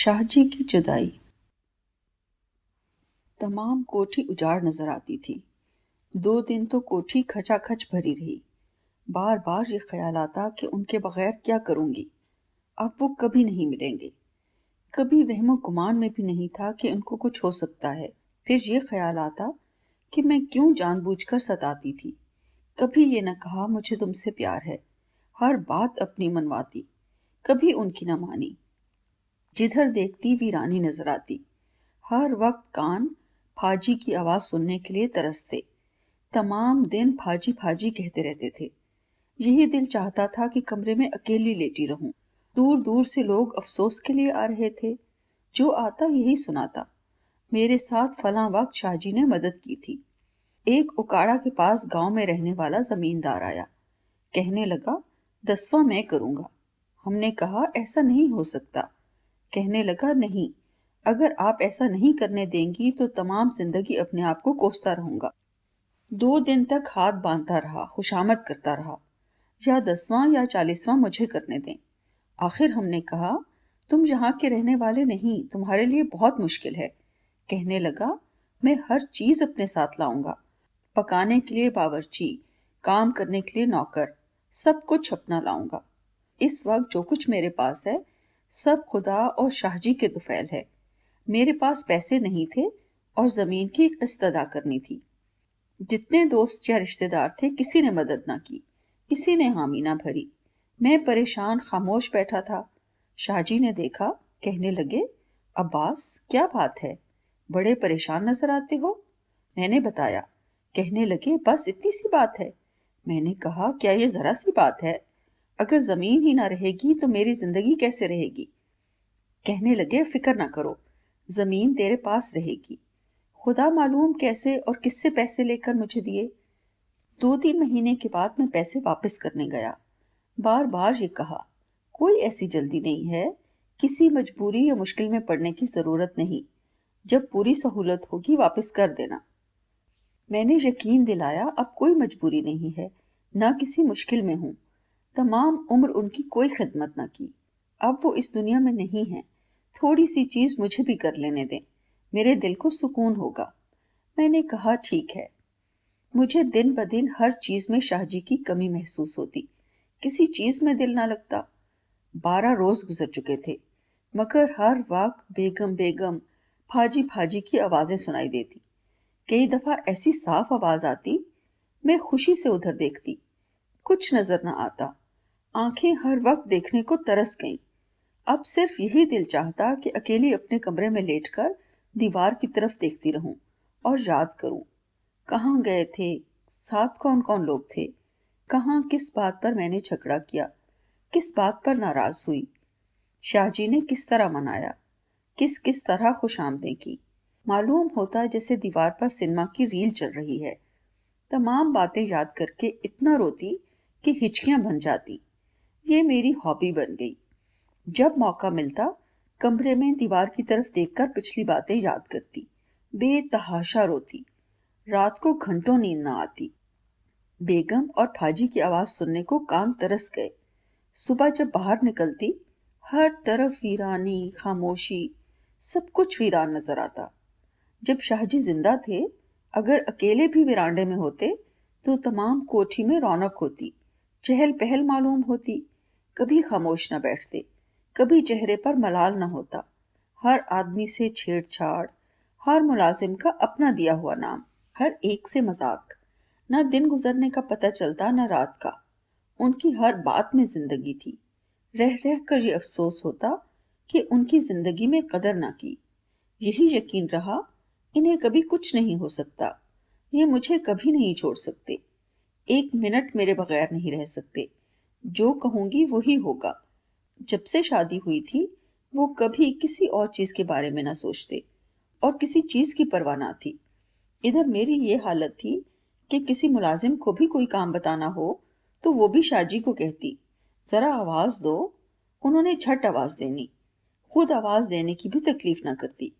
शाह जी की जुदाई। तमाम कोठी उजाड़ नजर आती थी। 2 दिन तो कोठी खचाखच भरी रही। बार बार ये ख्याल आता कि उनके बगैर क्या करूंगी। अब वो कभी नहीं मिलेंगे। कभी वहमो गुमान में भी नहीं था कि उनको कुछ हो सकता है। फिर ये ख्याल आता कि मैं क्यों जानबूझकर सताती थी। कभी ये न कहा मुझे तुमसे प्यार है। हर बात अपनी मनवाती। कभी उनकी न मानी। जिधर देखती वीरानी नजर आती। हर वक्त कान फाजी की आवाज सुनने के लिए तरसते। तमाम दिन फाजी फाजी कहते रहते थे। यही दिल चाहता था कि कमरे में अकेली लेटी रहूं। दूर दूर से लोग अफसोस के लिए आ रहे थे। जो आता यही सुनाता, मेरे साथ फलां वक्त शाहजी ने मदद की थी। एक उकाड़ा के पास गांव में रहने वाला जमींदार आया। कहने लगा, 10वां मैं करूंगा। हमने कहा, ऐसा नहीं हो सकता। कहने लगा, नहीं, अगर आप ऐसा नहीं करने देंगी तो तमाम जिंदगी अपने आप को कोसता रहूंगा। 2 दिन तक हाथ बांधता रहा, खुशामद करता रहा, या 10वां या 40वां मुझे करने दें। आखिर हमने कहा, तुम यहाँ के रहने वाले नहीं, तुम्हारे लिए बहुत मुश्किल है। कहने लगा, मैं हर चीज अपने साथ लाऊंगा। पकाने के लिए बावर्ची, काम करने के लिए नौकर, सब कुछ अपना लाऊंगा। इस वक्त जो कुछ मेरे पास है सब खुदा और शाहजी के दुफैल है। मेरे पास पैसे नहीं थे और जमीन की किस्त अदा करनी थी। जितने दोस्त या रिश्तेदार थे किसी ने मदद ना की, किसी ने हामी ना भरी। मैं परेशान खामोश बैठा था। शाहजी ने देखा, कहने लगे, अब्बास क्या बात है, बड़े परेशान नजर आते हो। मैंने बताया। कहने लगे, बस इतनी सी बात है। मैंने कहा, क्या ये जरा सी बात है? अगर जमीन ही ना रहेगी तो मेरी जिंदगी कैसे रहेगी? कहने लगे, फिक्र ना करो, जमीन तेरे पास रहेगी। खुदा मालूम कैसे और किससे पैसे लेकर मुझे दिए। 2-3 महीने के बाद मैं पैसे वापस करने गया। बार बार ये कहा, कोई ऐसी जल्दी नहीं है, किसी मजबूरी या मुश्किल में पड़ने की जरूरत नहीं, जब पूरी सहूलत होगी वापस कर देना। मैंने यकीन दिलाया, अब कोई मजबूरी नहीं है, ना किसी मुश्किल में हूं। तमाम उम्र उनकी कोई खिदमत न की। अब वो इस दुनिया में नहीं है। थोड़ी सी चीज मुझे भी कर लेने दें, मेरे दिल को सुकून होगा। मैंने कहा, ठीक है। मुझे दिन ब दिन हर चीज में शाहजी की कमी महसूस होती। किसी चीज में दिल ना लगता। 12 रोज गुजर चुके थे, मगर हर वक्त बेगम बेगम, फाजी फाजी की आवाजें सुनाई देती। कई दफा ऐसी साफ आवाज आती, मैं खुशी से उधर देखती, कुछ नजर न आता। आंखें हर वक्त देखने को तरस गईं। अब सिर्फ यही दिल चाहता कि अकेली अपने कमरे में लेटकर दीवार की तरफ देखती रहूं और याद करूं, कहाँ गए थे, साथ कौन कौन लोग थे, कहाँ किस बात पर मैंने झगड़ा किया, किस बात पर नाराज हुई, शाहजी ने किस तरह मनाया, किस किस तरह खुशामदें की। मालूम होता जैसे दीवार पर सिनेमा की रील चल रही है। तमाम बातें याद करके इतना रोती कि हिचकियां बन जाती। ये मेरी हॉबी बन गई। जब मौका मिलता कमरे में दीवार की तरफ देखकर पिछली बातें याद करती, बेतहाशा रोती। रात को घंटों नींद न आती। बेगम और फाजी की आवाज सुनने को कान तरस गए। सुबह जब बाहर निकलती, हर तरफ वीरानी, खामोशी, सब कुछ वीरान नजर आता। जब शाहजी जिंदा थे, अगर अकेले भी वीरांडे में होते तो तमाम कोठी में रौनक होती, चहल पहल मालूम होती। कभी खामोश न बैठते, कभी चेहरे पर मलाल न होता। हर आदमी से छेड़छाड़, हर मुलाजिम का अपना दिया हुआ नाम, हर एक से मजाक। न दिन गुजरने का पता चलता, न रात का। उनकी हर बात में जिंदगी थी। रह रह कर ये अफसोस होता कि उनकी जिंदगी में कदर ना की। यही यकीन रहा, इन्हें कभी कुछ नहीं हो सकता। ये मुझे कभी नहीं छोड़ सकते। 1 मिनट मेरे बगैर नहीं रह सकते। जो कहूंगी वही होगा। जब से शादी हुई थी वो कभी किसी और चीज के बारे में ना सोचते और किसी चीज की परवाह ना थी। इधर मेरी ये हालत थी कि किसी मुलाजिम को भी कोई काम बताना हो तो वो भी शाहजी को कहती, जरा आवाज दो। उन्होंने झट आवाज देनी, खुद आवाज देने की भी तकलीफ ना करती।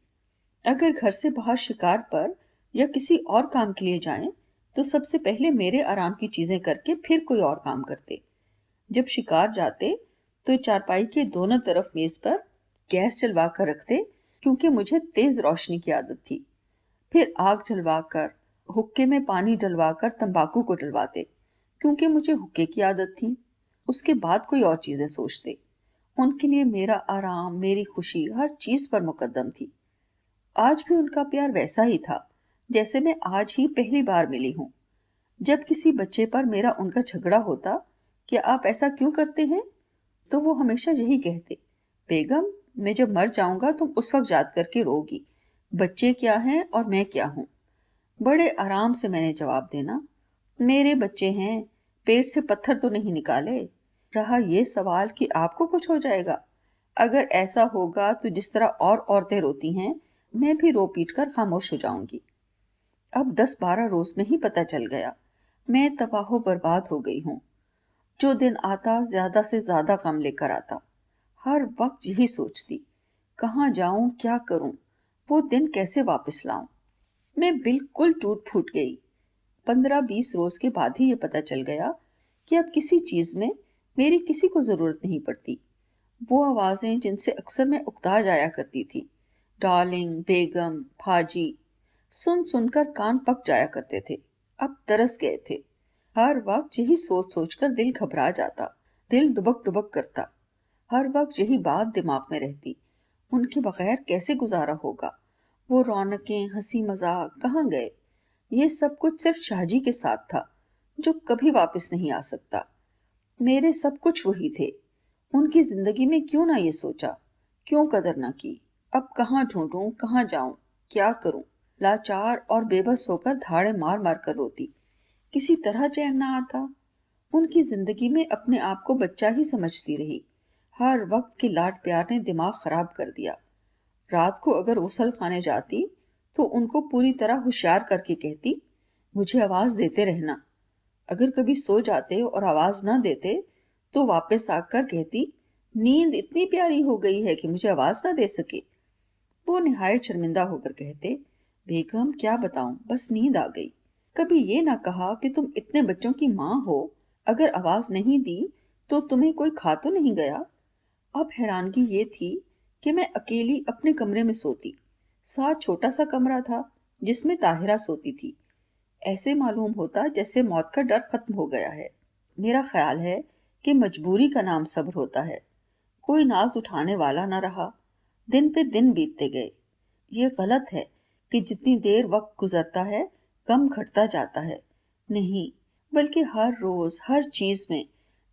अगर घर से बाहर शिकार पर या किसी और काम के लिए जाएं तो सबसे पहले मेरे आराम की चीजें करके फिर कोई और काम करते। जब शिकार जाते तो चारपाई के दोनों तरफ मेज पर गैस जलवा कर रखते क्योंकि मुझे तेज रोशनी की आदत थी। फिर आग जलवाकर हुक्के में पानी डलवाकर तंबाकू को डलवाते क्योंकि मुझे हुक्के की आदत थी। उसके बाद कोई और चीजें सोचते। उनके लिए मेरा आराम, मेरी खुशी हर चीज पर मुकद्दम थी। आज भी उनका प्यार वैसा ही था जैसे मैं आज ही पहली बार मिली हूँ। जब किसी बच्चे पर मेरा उनका झगड़ा होता कि आप ऐसा क्यों करते हैं, तो वो हमेशा यही कहते, बेगम, मैं जब मर जाऊंगा तुम उस वक्त याद करके रोगी, बच्चे क्या हैं और मैं क्या हूँ। बड़े आराम से मैंने जवाब देना, मेरे बच्चे हैं, पेट से पत्थर तो नहीं निकाले। रहा ये सवाल कि आपको कुछ हो जाएगा, अगर ऐसा होगा तो जिस तरह और औरतें रोती हैं, मैं भी रो पीट कर खामोश हो जाऊंगी। अब 10-12 रोज में ही पता चल गया, मैं तबाहो बर्बाद हो गई हूँ। जो दिन आता ज्यादा से ज्यादा गम लेकर आता। हर वक्त यही सोचती, कहाँ जाऊं, क्या करूं, वो दिन कैसे वापस लाऊं। मैं बिल्कुल टूट फूट गई। 15-20 रोज के बाद ही ये पता चल गया कि अब किसी चीज में मेरी किसी को जरूरत नहीं पड़ती। वो आवाजें जिनसे अक्सर मैं उकता जाया करती थी, डार्लिंग, बेगम, भाजी, सुन सुनकर कान पक जाया करते थे, अब तरस गए थे। हर वक्त यही सोच सोचकर दिल घबरा जाता, दिल डुबक डुबक करता। हर वक्त यही बात दिमाग में रहती, उनके बगैर कैसे गुजारा होगा। वो रौनकें, हंसी मजाक कहाँ गए। ये सब कुछ सिर्फ शाहजी के साथ था, जो कभी वापस नहीं आ सकता। मेरे सब कुछ वही थे। उनकी जिंदगी में क्यों ना ये सोचा, क्यों कदर ना की। अब कहाँ ढूंढूं, कहाँ जाऊं, क्या करूं। लाचार और बेबस होकर धाड़े मार मार कर रोती। किसी तरह चैन ना आता। उनकी जिंदगी में अपने आप को बच्चा ही समझती रही। हर वक्त के लाड प्यार ने दिमाग खराब कर दिया। रात को अगर गुसल खाने जाती तो उनको पूरी तरह होशियार करके कहती, मुझे आवाज देते रहना। अगर कभी सो जाते और आवाज ना देते तो वापस आकर कहती, नींद इतनी प्यारी हो गई है कि मुझे आवाज ना दे सके। वो निहायत शर्मिंदा होकर कहते, बेगम क्या बताऊं, बस नींद आ गई। कभी ये ना कहा कि तुम इतने बच्चों की माँ हो, अगर आवाज नहीं दी तो तुम्हें कोई खा तो नहीं गया। अब हैरानगी ये थी कि मैं अकेली अपने कमरे में सोती। साथ छोटा सा कमरा था जिसमें ताहिरा सोती थी। ऐसे मालूम होता जैसे मौत का डर खत्म हो गया है। मेरा ख्याल है कि मजबूरी का नाम सब्र होता है। कोई नाज उठाने वाला न रहा। दिन पे दिन बीतते गए। ये गलत है कि जितनी देर वक्त गुजरता है गम घटता जाता है। नहीं, बल्कि हर रोज हर चीज में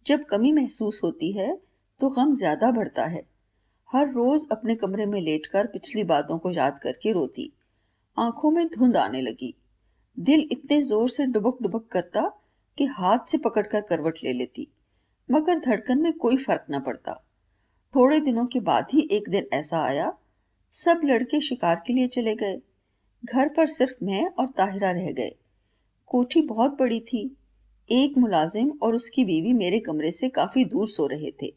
जब कमी महसूस होती है तो गम ज्यादा बढ़ता है। हर रोज अपने कमरे में लेटकर पिछली बातों को याद करके रोती। आंखों में धुंध आने लगी। दिल इतने जोर से डुबक डुबक करता कि हाथ से पकड़कर करवट ले लेती, मगर धड़कन में कोई फर्क न पड़ता। थोड़े दिनों के बाद ही एक दिन ऐसा आया, सब लड़के शिकार के लिए चले गए। घर पर सिर्फ मैं और ताहिरा रह गए। कोठी बहुत बड़ी थी। एक मुलाजिम और उसकी बीवी मेरे कमरे से काफी दूर सो रहे थे।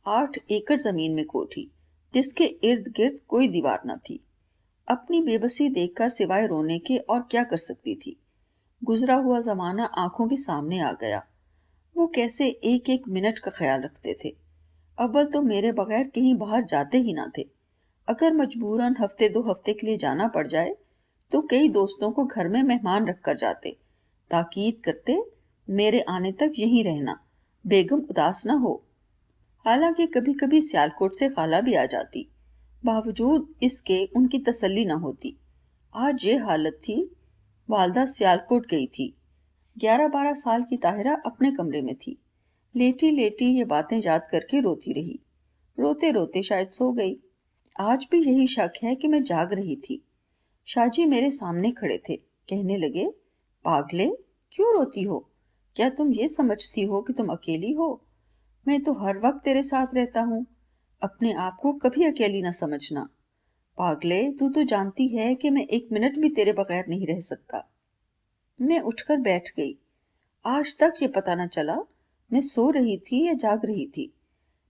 8 एकड़ जमीन में कोठी, जिसके इर्द गिर्द कोई दीवार न थी। अपनी बेबसी देखकर सिवाय रोने के और क्या कर सकती थी। गुजरा हुआ जमाना आंखों के सामने आ गया। वो कैसे एक एक मिनट का ख्याल रखते थे। अव्वल तो मेरे बगैर कहीं बाहर जाते ही ना थे। अगर मजबूरन हफ्ते 2 हफ्ते के लिए जाना पड़ जाए तो कई दोस्तों को घर में मेहमान रख कर जाते। ताकीद करते, मेरे आने तक यहीं रहना, बेगम उदास ना हो। हालांकि कभी कभी सियालकोट से खाला भी आ जाती, बावजूद इसके उनकी तसल्ली न होती। आज ये हालत थी। वालदा सियालकोट गई थी। 11-12 साल की ताहिरा अपने कमरे में थी। लेटी लेटी ये बातें याद करके रोती रही। रोते रोते शायद सो गई। आज भी यही शक है कि मैं जाग रही थी। शाहजी मेरे सामने खड़े थे। कहने लगे, पागले, क्यों रोती हो? क्या तुम ये समझती हो कि तुम अकेली हो? मैं तो हर वक्त तेरे साथ रहता हूँ। अपने आप को कभी अकेली न समझना। पागले, तू तो जानती है कि मैं एक मिनट भी तेरे बगैर नहीं रह सकता। मैं उठकर बैठ गई। आज तक ये पता न चला मैं सो रही थी या जाग रही थी।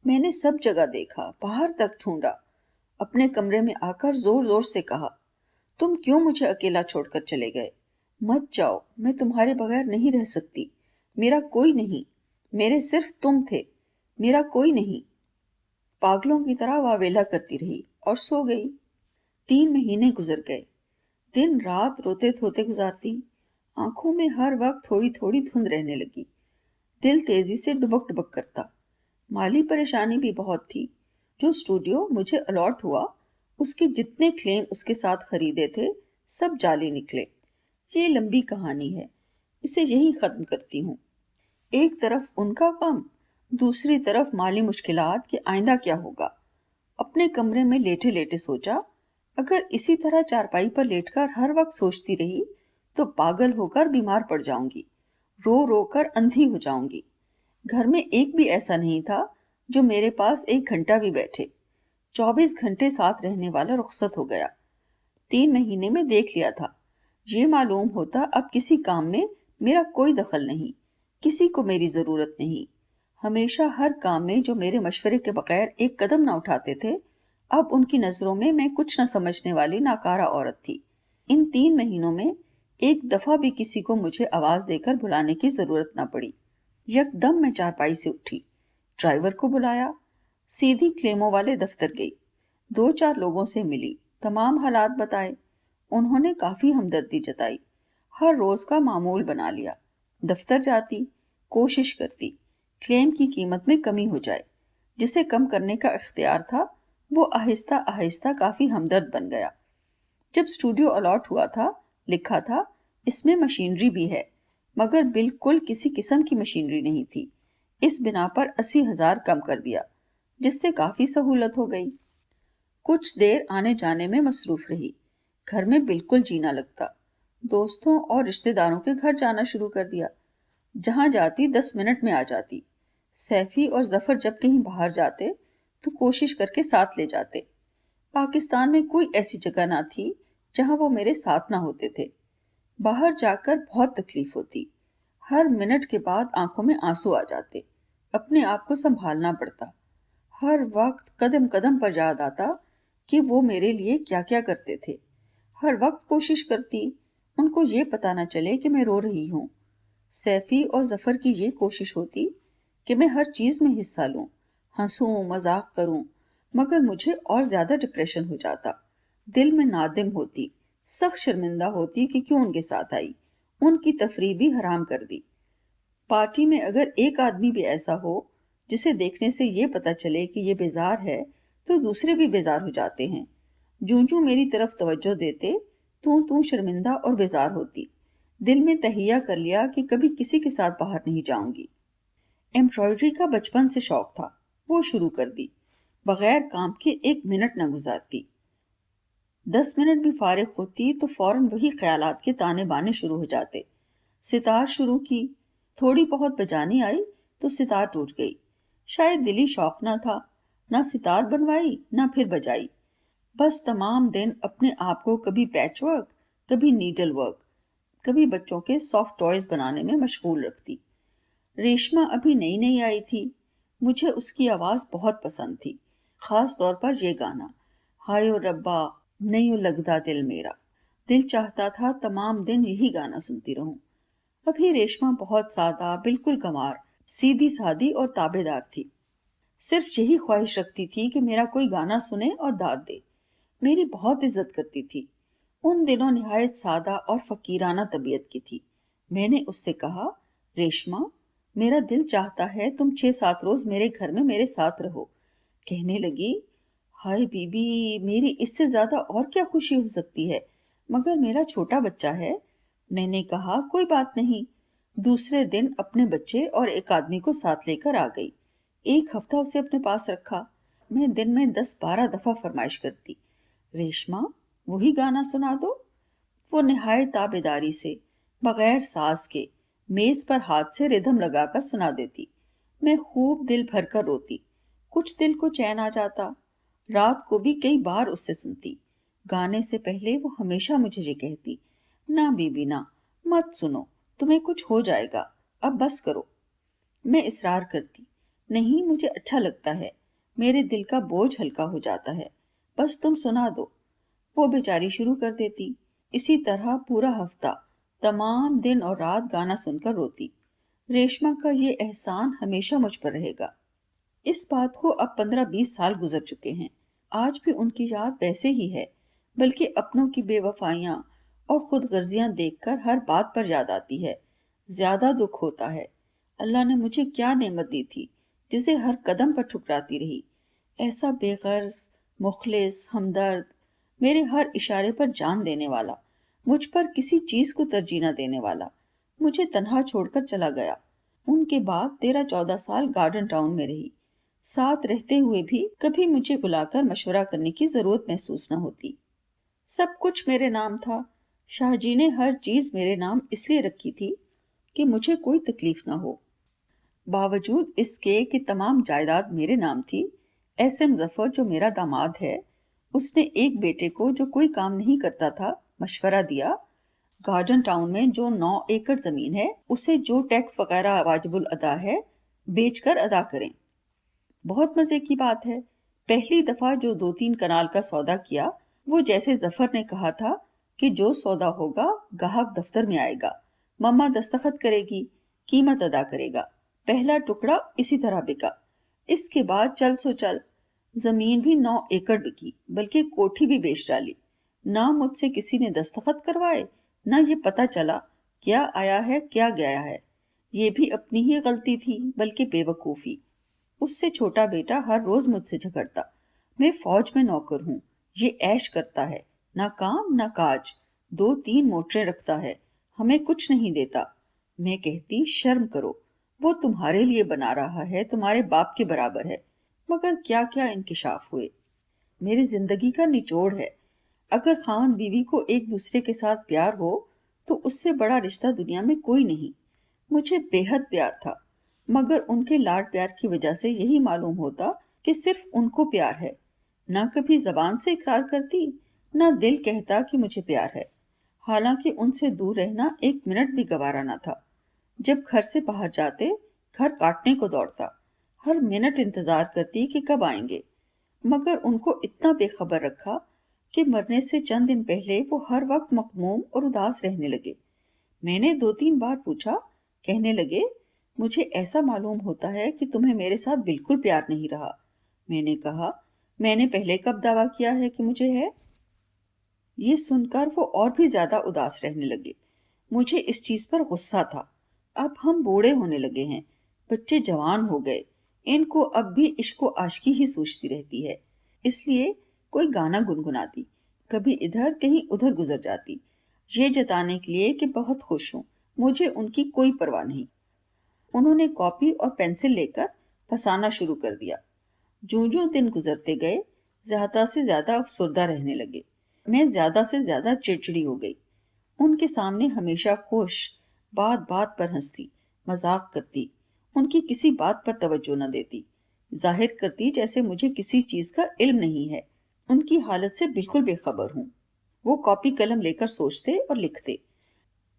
मैंने सब जगह देखा, बाहर तक ढूंढा। अपने कमरे में आकर जोर जोर से कहा, तुम क्यों मुझे अकेला छोड़कर चले गए? मत जाओ, मैं तुम्हारे बगैर नहीं रह सकती। मेरा कोई नहीं, मेरे सिर्फ तुम थे, मेरा कोई नहीं। पागलों की तरह वावेला करती रही और सो गई। 3 महीने गुजर गए। दिन रात रोते धोते गुजारती। आंखों में हर वक्त थोड़ी थोड़ी धुंध रहने लगी। दिल तेजी से डुबक डुबक करता। माली परेशानी भी बहुत थी। जो स्टूडियो मुझे अलॉट हुआ, उसके जितने क्लेम उसके साथ खरीदे थे, सब जाली निकले। ये लंबी कहानी है, इसे यहीं खत्म करती हूँ। एक तरफ उनका गम, दूसरी तरफ माली मुश्किलात कि आइंदा क्या होगा। अपने कमरे में लेटे लेटे सोचा, अगर इसी तरह चारपाई पर लेटकर हर वक्त सोचती रही तो पागल होकर बीमार पड़ जाऊंगी, रो रो कर अंधी हो जाऊंगी। घर में एक भी ऐसा नहीं था जो मेरे पास 1 घंटा भी बैठे। 24 घंटे साथ रहने वाला रुखसत हो गया। 3 महीने में देख लिया था। ये मालूम होता अब किसी काम में मेरा कोई दखल नहीं, किसी को मेरी जरूरत नहीं। हमेशा हर काम में जो मेरे मशवरे के बगैर एक कदम न उठाते थे, अब उनकी नजरों में मैं कुछ न समझने वाली नाकारा औरत थी। इन 3 महीनों में एक दफा भी किसी को मुझे आवाज देकर बुलाने की जरूरत न पड़ी। यकदम मैं चारपाई से उठी, ड्राइवर को बुलाया, सीधी क्लेमों वाले दफ्तर गई। 2-4 लोगों से मिली, तमाम हालात बताए। उन्होंने काफी हमदर्दी जताई। हर रोज का मामूल बना लिया। दफ्तर जाती, कोशिश करती क्लेम की कीमत में कमी हो जाए। जिसे कम करने का इख्तियार था, वो आहिस्ता आहिस्ता काफी हमदर्द बन गया। जब स्टूडियो अलॉट हुआ था, लिखा था इसमें मशीनरी भी है, मगर बिल्कुल किसी किस्म की मशीनरी नहीं थी। इस बिना पर 80,000 कम कर दिया, जिससे काफी सहूलत हो गई। कुछ देर आने जाने में मसरूफ रही। घर में बिल्कुल जीना लगता। दोस्तों और रिश्तेदारों के घर जाना शुरू कर दिया। जहां जाती 10 मिनट में आ जाती। सैफी और जफर जब कहीं बाहर जाते तो कोशिश करके साथ ले जाते। पाकिस्तान में कोई ऐसी जगह ना थी जहां वो मेरे साथ ना होते थे। बाहर जाकर बहुत तकलीफ होती। हर मिनट के बाद आंखों में आंसू आ जाते। अपने आप को संभालना पड़ता। हर वक्त कदम कदम पर याद आता कि वो मेरे लिए क्या क्या करते थे। हर वक्त कोशिश करती उनको ये पता न चले कि मैं रो रही हूँ। सैफी और जफर की ये कोशिश होती कि मैं हर चीज में हिस्सा लूं, हंसूं, मजाक करूं, मगर मुझे और ज्यादा डिप्रेशन हो जाता। दिल में नादिम होती, सख्त शर्मिंदा होती कि क्यों उनके साथ आई। उनकी तफरीह भी हराम कर दी। पार्टी में अगर एक आदमी भी ऐसा हो जिसे देखने से ये पता चले कि ये बेजार है, तो दूसरे भी बेजार हो जाते हैं। जूं जूं मेरी तरफ तवज्जो देते, तू तू शर्मिंदा और बेजार होती। दिल में तहिया कर लिया कि कभी किसी के साथ बाहर नहीं जाऊंगी। एम्ब्रॉयडरी का बचपन से शौक था, वो शुरू कर दी। बगैर काम के 1 मिनट न गुजारती। 10 मिनट भी फारिग होती तो फौरन वही ख्यालात के ताने बाने शुरू हो जाते। सितार शुरू की, थोड़ी बहुत बजानी आई तो सितार टूट गई। शायद दिली शौक न था, ना सितार बनवाई ना फिर बजाई। बस तमाम दिन अपने आप को कभी पैच वर्क, कभी नीडल वर्क, कभी बच्चों के सॉफ्ट टॉयज बनाने में मशगूल रखती। रेशमा अभी नई नई आई थी। मुझे उसकी आवाज बहुत पसंद थी, खास तौर पर यह गाना, हायो रब्बा नहीं लगदा दिल मेरा। दिल चाहता था तमाम दिन यही गाना सुनती रहूं। अभी रेशमा बहुत सादा, बिल्कुल गंवार, सीधी सादी और ताबेदार थी। सिर्फ यही ख्वाहिश रखती थी कि मेरा कोई गाना सुने और दाद दे। मेरी बहुत इज्जत करती थी। उन दिनों निहायत सादा और फकीराना तबीयत की थी। मैंने उससे कहा, रेशमा, मेरा दिल चाहता है तुम 6-7 रोज मेरे घर में मेरे साथ रहो। कहने लगी, हाय बीबी, मेरी इससे ज्यादा और क्या खुशी हो सकती है, मगर मेरा छोटा बच्चा है। मैंने कहा, कोई बात नहीं। दूसरे दिन अपने बच्चे और एक आदमी को साथ लेकर आ गई। 1 हफ्ता उसे अपने पास रखा। मैं दिन में 10-12 दफा फरमाइश करती, रेशमा, वही गाना सुना दो। वो निहायत ताबेदारी से, बगैर सास के, मेज पर हाथ से रिदम लगाकर सुना देती। मैं खूब दिल भर कर रोती। कुछ दिल को चैन आ जाता। रात को भी कई बार उससे सुनती। गाने से पहले वो हमेशा मुझे ये कहती, ना बीबी ना, मत सुनो, तुम्हें कुछ हो जाएगा, अब बस करो। मैं इसरार करती, नहीं, मुझे अच्छा लगता है, मेरे दिल का बोझ हल्का हो जाता है, बस तुम सुना दो। वो बेचारी शुरू कर देती। इसी तरह पूरा हफ्ता, तमाम दिन और रात गाना सुनकर रोती। रेशमा का ये एहसान हमेशा मुझ पर रहेगा। इस बात को अब 15-20 साल गुजर चुके हैं। आज भी उनकी याद वैसे ही है, बल्कि अपनों की बेवफाइयां और खुदगर्जियां देखकर हर बात पर याद आती है। ज्यादा दुख होता है, अल्लाह ने मुझे क्या नेमत दी थी जिसे हर कदम पर ठुकराती रही। ऐसा बेगर्ज, मुखलिस, हमदर्द, मेरे हर इशारे पर जान देने वाला, मुझ पर किसी चीज को तरजीह न देने वाला, मुझे तन्हा छोड़कर चला गया। उनके बाद 13-14 साल गार्डन टाउन में रही। साथ रहते हुए भी कभी मुझे बुलाकर मशवरा करने की जरूरत महसूस न होती। सब कुछ मेरे नाम था। शाहजी ने हर चीज मेरे नाम इसलिए रखी थी कि मुझे कोई तकलीफ ना हो। बावजूद इसके कि तमाम जायदाद मेरे नाम थी, एसएम जफर जो मेरा दामाद है, उसने एक बेटे को जो कोई काम नहीं करता था मशवरा दिया, गार्डन टाउन में जो 9 एकड़ जमीन है उसे जो टैक्स वगैरह वाजिबुल अदा है बेचकर अदा करें। बहुत मजे की बात है, पहली दफा जो 2-3 कनाल का सौदा किया, वो जैसे जफर ने कहा था कि जो सौदा होगा गाहक दफ्तर में आएगा, मम्मा दस्तखत करेगी, कीमत अदा करेगा। पहला टुकड़ा इसी तरह बिका। इसके बाद चल सो चल, जमीन भी 9 एकड़ बिकी, बल्कि कोठी भी बेच डाली। ना मुझसे किसी ने दस्तखत करवाए, ना ये पता चला क्या आया है क्या गया है। ये भी अपनी ही गलती थी, बल्कि बेवकूफी। उससे छोटा बेटा हर रोज मुझसे झगड़ता, मैं फौज में नौकर हूँ, ये ऐश करता है, ना काम ना काज, 2-3 मोटरें रखता है, हमें कुछ नहीं देता। मैं कहती शर्म करो, वो तुम्हारे लिए बना रहा है, तुम्हारे बाप के बराबर है। मगर क्या क्या इंकिशाफ हुए। मेरी जिंदगी का निचोड़ है। अगर खामन बीवी को एक दूसरे के साथ प्यार हो तो उससे बड़ा रिश्ता दुनिया में कोई नहीं। मुझे बेहद प्यार था, मगर उनके लाड प्यार की वजह से यही मालूम होता कि सिर्फ उनको प्यार है। ना कभी जबान से इकरार करती, ना दिल कहता कि मुझे प्यार है। हालांकि उनसे दूर रहना एक मिनट भी गवारा ना था। जब घर से बाहर जाते, घर काटने को दौड़ता, हर मिनट इंतजार करती कि कब आएंगे। मगर उनको इतना बेखबर रखा कि मरने से चंद दिन पहले वो हर वक्त मखमूम और उदास रहने लगे। मैंने 2-3 बार पूछा, कहने लगे, मुझे ऐसा मालूम होता है कि तुम्हें मेरे साथ बिल्कुल प्यार नहीं रहा। मैंने कहा, मैंने पहले कब दावा किया है कि मुझे है? ये सुनकर वो और भी ज्यादा उदास रहने लगे। मुझे इस चीज पर गुस्सा था। अब हम बूढ़े होने लगे हैं, बच्चे जवान हो गए, इनको अब भी इश्को आशिकी ही सूझती रहती है। इसलिए कोई गाना गुनगुनाती, कभी इधर कहीं उधर गुजर जाती, ये जताने के लिए कि बहुत खुश हूं, मुझे उनकी कोई परवाह नहीं। उन्होंने कॉपी और पेंसिल लेकर फसाना शुरू कर दिया। जो जो दिन गुजरते गए, ज्यादा से ज्यादा अफसुर्दा रहने लगे। मैं ज्यादा से ज्यादा चिड़चिड़ी हो गई। उनके सामने हमेशा खुश, बात बात पर हंसती, मजाक करती, उनकी किसी बात पर तवज्जो न देती, जाहिर करती जैसे मुझे किसी चीज का इल्म नहीं है, उनकी हालत से बिल्कुल बेखबर हूँ। वो कॉपी कलम लेकर सोचते और लिखते।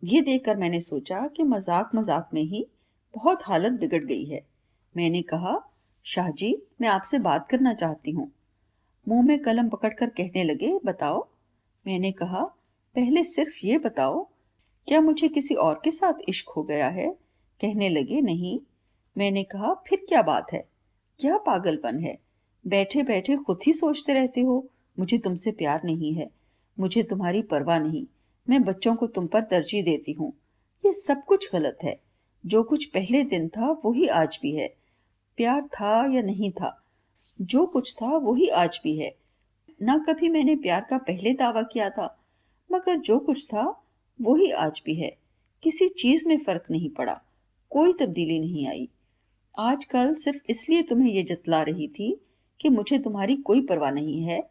ये देखकर मैंने सोचा कि मजाक मजाक में ही बहुत हालत बिगड़ गई है। मैंने कहा, शाहजी, मैं आपसे बात करना चाहती हूँ। मुंह में कलम पकड़कर कहने लगे, बताओ। मैंने कहा, पहले सिर्फ ये बताओ, क्या मुझे किसी और के साथ इश्क हो गया है? कहने लगे, नहीं। मैंने कहा, फिर क्या बात है? क्या पागलपन है? बैठे बैठे खुद ही सोचते रहते हो, मुझे तुमसे प्यार नहीं है, मुझे तुम्हारी परवाह नहीं, मैं बच्चों को तुम पर तरजीह देती हूँ। ये सब कुछ गलत है। जो कुछ पहले दिन था वही आज भी है। प्यार था या नहीं था, जो कुछ था वही आज भी है। ना कभी मैंने प्यार का पहले दावा किया था, मगर जो कुछ था वही आज भी है। किसी चीज में फर्क नहीं पड़ा, कोई तब्दीली नहीं आई। आजकल सिर्फ इसलिए तुम्हें ये जतला रही थी कि मुझे तुम्हारी कोई परवाह नहीं है,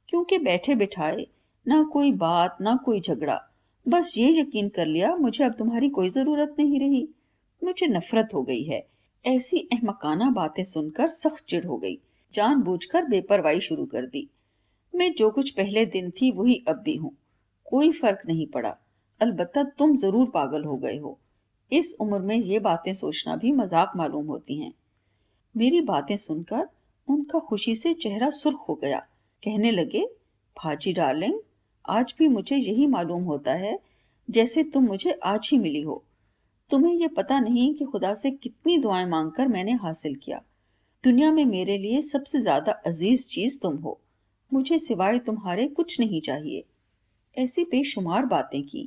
क्योंकि बैठे बिठाए ना कोई बात ना कोई झगड़ा, बस ये यकीन कर लिया मुझे अब तुम्हारी कोई जरूरत नहीं रही। मुझे नफरत हो गई है। ऐसी अहमकाना बातें सुनकर सख्त चिढ़ हो गई। जानबूझकर बेपरवाही शुरू कर दी। मैं जो कुछ पहले दिन थी वही अब भी हूँ, कोई फर्क नहीं पड़ा। अलबत्ता तुम जरूर पागल हो गए हो। इस उम्र में ये बातें सोचना भी मजाक मालूम होती हैं। मेरी बातें सुनकर उनका खुशी से चेहरा सुर्ख हो गया। कहने लगे, भाजी डार्लिंग, आज भी मुझे यही मालूम होता है जैसे तुम मुझे आज ही मिली हो। तुम्हें यह पता नहीं कि खुदा से कितनी दुआएं मांगकर मैंने हासिल किया। دنیا میں میرے لیے سب سے زیادہ عزیز چیز تم ہو، مجھے سوائے تمہارے کچھ نہیں چاہیے۔ ایسی بے شمار باتیں کی۔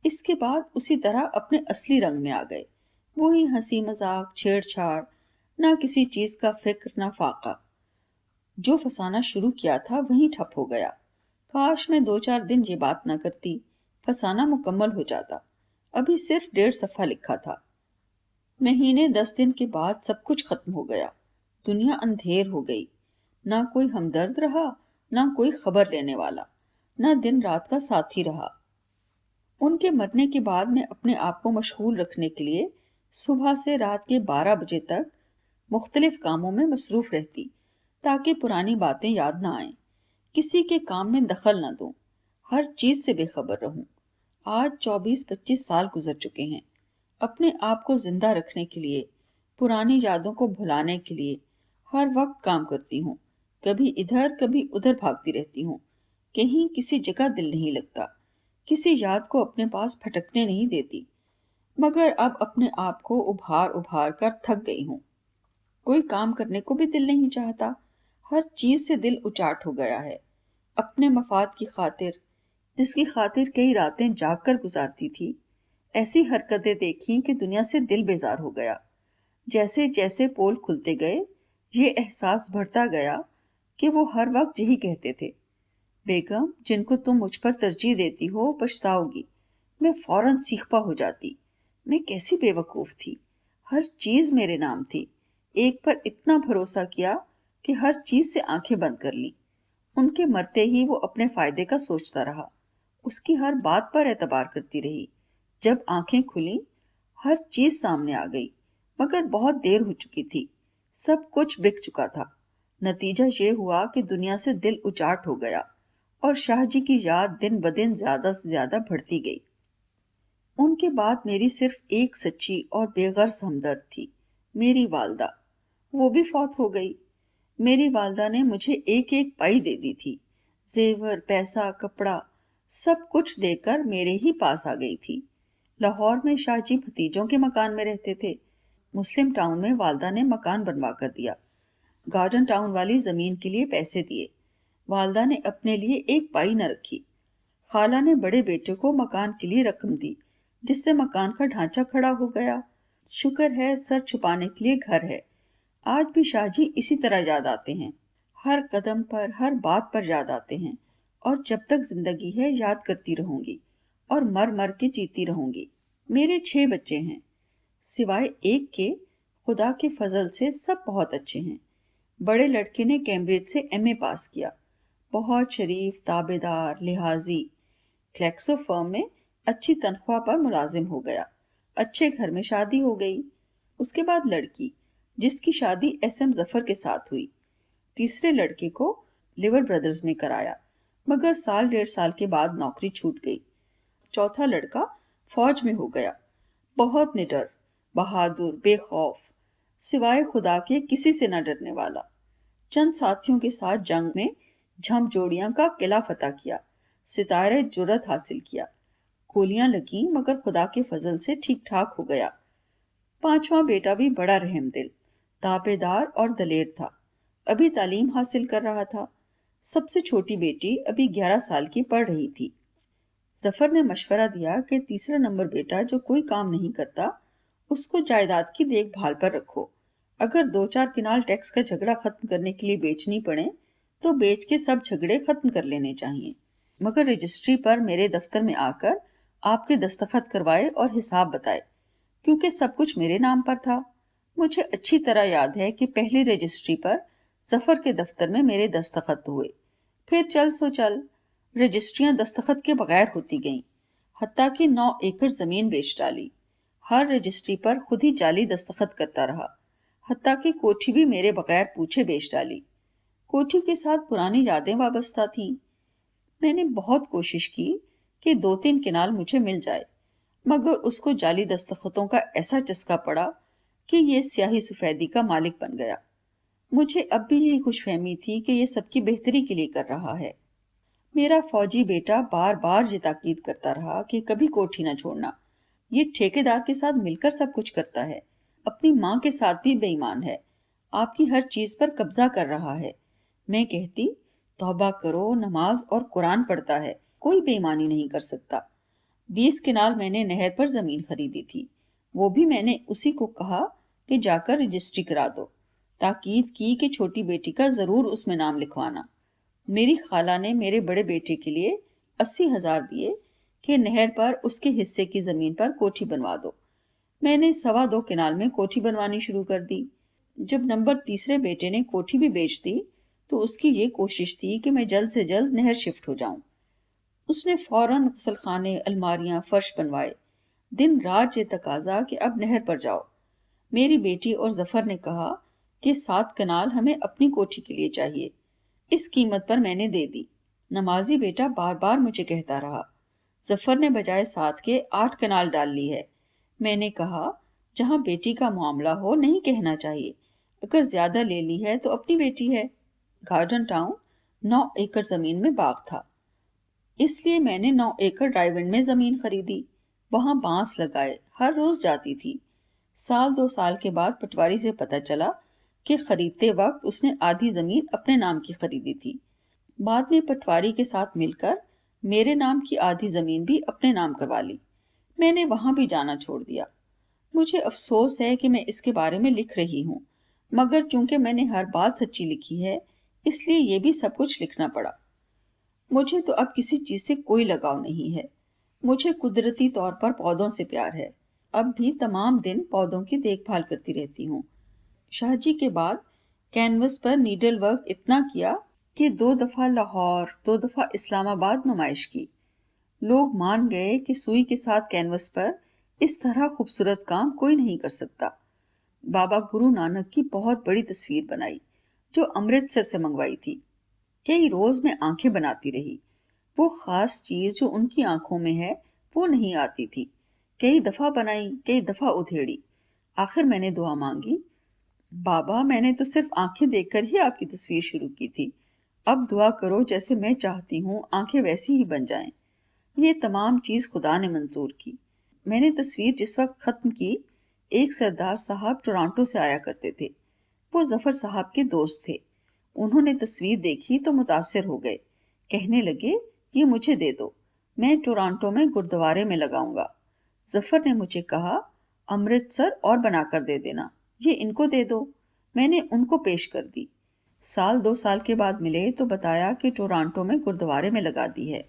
اس کے بعد اسی طرح اپنے اصلی رنگ میں آ گئے، وہی ہنسی مذاق، چھیڑ چھاڑ، نہ کسی چیز کا فکر نہ فاقہ۔ جو فسانہ شروع کیا تھا وہیں ٹھپ ہو گیا۔ کاش میں 2-4 دن یہ بات نہ کرتی، فسانہ مکمل ہو جاتا۔ ابھی صرف 1.5 صفحہ لکھا تھا۔ مہینے 10 دن کے بعد سب کچھ ختم ہو گیا۔ دنیا اندھیر ہو گئی، نہ کوئی ہمدرد رہا، نہ کوئی خبر لینے والا، نہ دن رات کا ساتھی رہا۔ ان کے مرنے کے بعد میں اپنے آپ کو مشغول رکھنے کے لیے صبح سے رات کے 12 بجے تک مختلف کاموں میں مصروف رہتی، تاکہ پرانی باتیں یاد نہ آئیں، کسی کے کام میں دخل نہ دوں، ہر چیز سے بے خبر رہوں۔ آج 24-25 سال گزر چکے ہیں۔ اپنے آپ کو زندہ رکھنے کے لیے، پرانی یادوں کو بھلانے کے لیے ہر وقت کام کرتی ہوں، کبھی ادھر کبھی ادھر بھاگتی رہتی ہوں، کہیں کسی جگہ دل نہیں لگتا، کسی یاد کو اپنے پاس پھٹکنے نہیں دیتی، مگر اب اپنے آپ کو ابھار ابھار کر تھک گئی ہوں۔ کوئی کام کرنے کو بھی دل نہیں چاہتا، ہر چیز سے دل اچاٹ ہو گیا ہے۔ اپنے مفاد کی خاطر، جس کی خاطر کئی راتیں جاگ کر گزارتی تھی، ایسی حرکتیں دیکھیں کہ دنیا سے دل بیزار ہو گیا۔ جیسے جیسے پول کھلتے گئے، یہ احساس بڑھتا گیا کہ وہ ہر وقت یہی کہتے تھے، بیگم جن کو تم مجھ پر ترجیح دیتی ہو پچھتاؤ گی۔ میں فوراً سیخپا ہو جاتی، میں کیسی بے وقوف تھی، ہر چیز میرے نام تھی، ایک پر اتنا بھروسہ کیا کہ ہر چیز سے آنکھیں بند کر لی۔ ان کے مرتے ہی وہ اپنے فائدے کا سوچتا رہا، اس کی ہر بات پر اعتبار کرتی رہی۔ جب آنکھیں کھلیں، ہر چیز سامنے آ گئی، مگر بہت دیر ہو چکی تھی، سب کچھ بک چکا تھا۔ نتیجہ یہ ہوا کہ دنیا سے دل اچاٹ ہو گیا، اور شاہ جی کی یاد دن بدن زیادہ سے زیادہ بڑھتی گئی۔ ان کے بعد میری صرف ایک سچی اور بے غرض ہمدرد تھی، میری والدہ۔ وہ بھی فوت ہو گئی۔ میری والدہ نے مجھے ایک ایک پائی دے دی تھی، زیور، پیسہ، کپڑا، سب کچھ دے کر میرے ہی پاس آ گئی تھی۔ لاہور میں شاہ جی بھتیجوں کے مکان میں رہتے تھے، مسلم ٹاؤن میں والدہ نے مکان بنوا کر دیا، گارڈن ٹاؤن والی زمین کے لیے پیسے دیے، والدہ نے اپنے لیے ایک پائی نہ رکھی۔ خالہ نے بڑے بیٹے کو مکان کے لیے رقم دی، جس سے مکان کا ڈھانچہ کھڑا ہو گیا۔ شکر ہے سر چھپانے کے لیے گھر ہے۔ آج بھی شاہ جی اسی طرح یاد آتے ہیں، ہر قدم پر، ہر بات پر یاد آتے ہیں، اور جب تک زندگی ہے یاد کرتی رہوں گی، اور مر مر کے جیتی رہوں گی۔ میرے 6 بچے ہیں، سوائے ایک کے، خدا کے فضل سے سب بہت اچھے ہیں۔ بڑے لڑکے نے کیمبرج سے ایم اے پاس کیا، بہت شریف، تابع دار، لحاظی، کلیکسو فرم میں اچھی تنخواہ پر ملازم ہو گیا، اچھے گھر میں شادی ہو گئی۔ اس کے بعد لڑکی، جس کی شادی ایس ایم ظفر کے ساتھ ہوئی۔ تیسرے لڑکے کو لیور بردرز میں کرایا، مگر 1.5 سال کے بعد نوکری چھوٹ گئی۔ چوتھا لڑکا فوج میں ہو گیا، بہت نڈر، بہادر، بے خوف، سوائے خدا کے کسی سے نہ ڈرنے والا۔ چند ساتھیوں کے ساتھ جنگ میں جھم جوڑیاں کا قلعہ فتح کیا، ستارے جرت حاصل کیا، گولیاں لگیں مگر خدا کے فضل سے ٹھیک ٹھاک ہو گیا۔ پانچواں بیٹا بھی بڑا رحم دل، تابع دار اور دلیر تھا، ابھی تعلیم حاصل کر رہا تھا۔ سب سے چھوٹی بیٹی ابھی 11 سال کی پڑھ رہی تھی۔ ظفر نے مشورہ دیا کہ تیسرا نمبر بیٹا جو کوئی کام نہیں کرتا، اس کو جائیداد کی دیکھ بھال پر رکھو، اگر 2-4 کنال ٹیکس کا جھگڑا ختم کرنے کے لیے بیچنی پڑے تو بیچ کے سب جھگڑے ختم کر لینے چاہیے، مگر رجسٹری پر میرے دفتر میں آ کر آپ کے دستخط کروائے اور حساب بتائے، کیونکہ سب کچھ میرے نام پر تھا۔ مجھے اچھی طرح یاد ہے کہ پہلی رجسٹری پر ظفر کے دفتر میں میرے دستخط ہوئے، پھر چل سو چل، رجسٹریاں دستخط کے بغیر ہوتی گئیں، حتیٰ کہ 9 ایکڑ زمین بیچ ڈالی۔ ہر رجسٹری پر خود ہی جعلی دستخط کرتا رہا، حتیٰ کہ کوٹھی بھی میرے بغیر پوچھے بیچ ڈالی۔ کوٹھی کے ساتھ پرانی یادیں وابستہ تھیں۔ میں نے بہت کوشش کی کہ 2-3 کنال مجھے مل جائے، مگر اس کو جعلی دستخطوں کا ایسا چسکا پڑا کہ یہ سیاہی سفیدی کا مالک بن گیا۔ مجھے اب بھی یہی خوش فہمی تھی کہ یہ سب کی بہتری کے لیے کر رہا ہے۔ میرا فوجی بیٹا بار بار یہ تاکید کرتا رہا کہ کبھی کوٹھی نہ چھوڑنا، یہ ٹھیکیدار کے ساتھ مل کر سب کچھ کرتا ہے، اپنی ماں کے ساتھ بھی بے ایمان ہے، آپ کی ہر چیز پر قبضہ کر رہا ہے۔ میں کہتی توبہ کرو، نماز اور قرآن پڑھتا ہے، کوئی بے ایمانی نہیں کر سکتا۔ 20 کنال میں نے نہر پر زمین خریدی تھی، وہ بھی میں نے اسی کو کہا کہ جا کر رجسٹری کرا دو۔ تاکید کی کہ چھوٹی بیٹی کا ضرور اس میں نام لکھوانا۔ میری خالہ نے میرے بڑے بیٹے کے لیے 80,000 دیے کہ نہر پر اس کے حصے کی زمین پر کوٹھی بنوا دو۔ میں نے 2.25 کنال میں کوٹھی بنوانی شروع کر دی۔ جب نمبر تیسرے بیٹے نے کوٹھی بھی بیچ دی تو اس کی یہ کوشش تھی کہ میں جلد سے جلد نہر شفٹ ہو جاؤں۔ اس نے فوراً غسل خانے، الماریاں، فرش بنوائے۔ دن رات یہ تقاضا کہ اب نہر پر جاؤ۔ میری بیٹی اور ظفر نے کہا کہ 7 کنال ہمیں اپنی کوٹھی کے لیے چاہیے۔ اس قیمت پر میں نے دے دی۔ نمازی بیٹا بار بار مجھے کہتا رہا۔ ظفر نے بجائے 7 کے 8 کنال ڈال لی ہے۔ میں نے کہا جہاں بیٹی کا معاملہ ہو نہیں کہنا چاہیے، اگر زیادہ لے لی ہے تو اپنی بیٹی ہے۔ گارڈن ٹاؤن 9 ایکڑ زمین میں باغ تھا، اس لیے میں نے 9 ایکڑ ڈرائیو ان میں زمین خریدی، وہاں بانس لگائے، ہر روز جاتی تھی۔ 2 سال کے بعد پٹواری سے پتہ چلا کہ خریدتے وقت اس نے آدھی زمین اپنے نام کی خریدی تھی۔ بعد میں پٹواری کے ساتھ مل کر میرے نام کی آدھی زمین بھی اپنے نام کروا لی۔ میں نے وہاں بھی جانا چھوڑ دیا۔ مجھے افسوس ہے کہ میں اس کے بارے میں لکھ رہی ہوں، مگر چونکہ میں نے ہر بات سچی لکھی ہے اس لیے یہ بھی سب کچھ لکھنا پڑا۔ مجھے تو اب کسی چیز سے کوئی لگاؤ نہیں ہے۔ مجھے قدرتی طور پر پودوں سے پیار ہے، اب بھی تمام دن پودوں کی دیکھ بھال کرتی رہتی ہوں۔ شاہ جی کے بعد کینوس پر نیڈل ورک اتنا کیا کہ 2 دفعہ لاہور، 2 دفعہ اسلام آباد نمائش کی۔ لوگ مان گئے کہ سوئی کے ساتھ کینوس پر اس طرح خوبصورت کام کوئی نہیں کر سکتا۔ بابا گرو نانک کی بہت بڑی تصویر بنائی جو امرتسر سے منگوائی تھی۔ کئی روز میں آنکھیں بناتی رہی، وہ خاص چیز جو ان کی آنکھوں میں ہے وہ نہیں آتی تھی۔ کئی دفعہ بنائی، کئی دفعہ ادھیڑی۔ آخر میں نے دعا مانگی، بابا میں نے تو صرف آنکھیں دیکھ کر ہی آپ کی تصویر شروع کی تھی، اب دعا کرو جیسے میں چاہتی ہوں آنکھیں ویسی ہی بن جائیں۔ یہ تمام چیز خدا نے منظور کی۔ میں نے تصویر جس وقت ختم کی، ایک سردار صاحب ٹورانٹو سے آیا کرتے تھے، وہ ظفر صاحب کے دوست تھے۔ انہوں نے تصویر دیکھی تو متاثر ہو گئے، کہنے لگے یہ مجھے دے دو، میں ٹورانٹو میں گردوارے میں لگاؤں گا۔ ظفر نے مجھے کہا امرتسر اور بنا کر دے دینا، یہ ان کو دے دو۔ میں نے ان کو پیش کر دی۔ 2 سال کے بعد ملے تو بتایا کہ ٹورانٹو میں گردوارے میں لگا دی ہے۔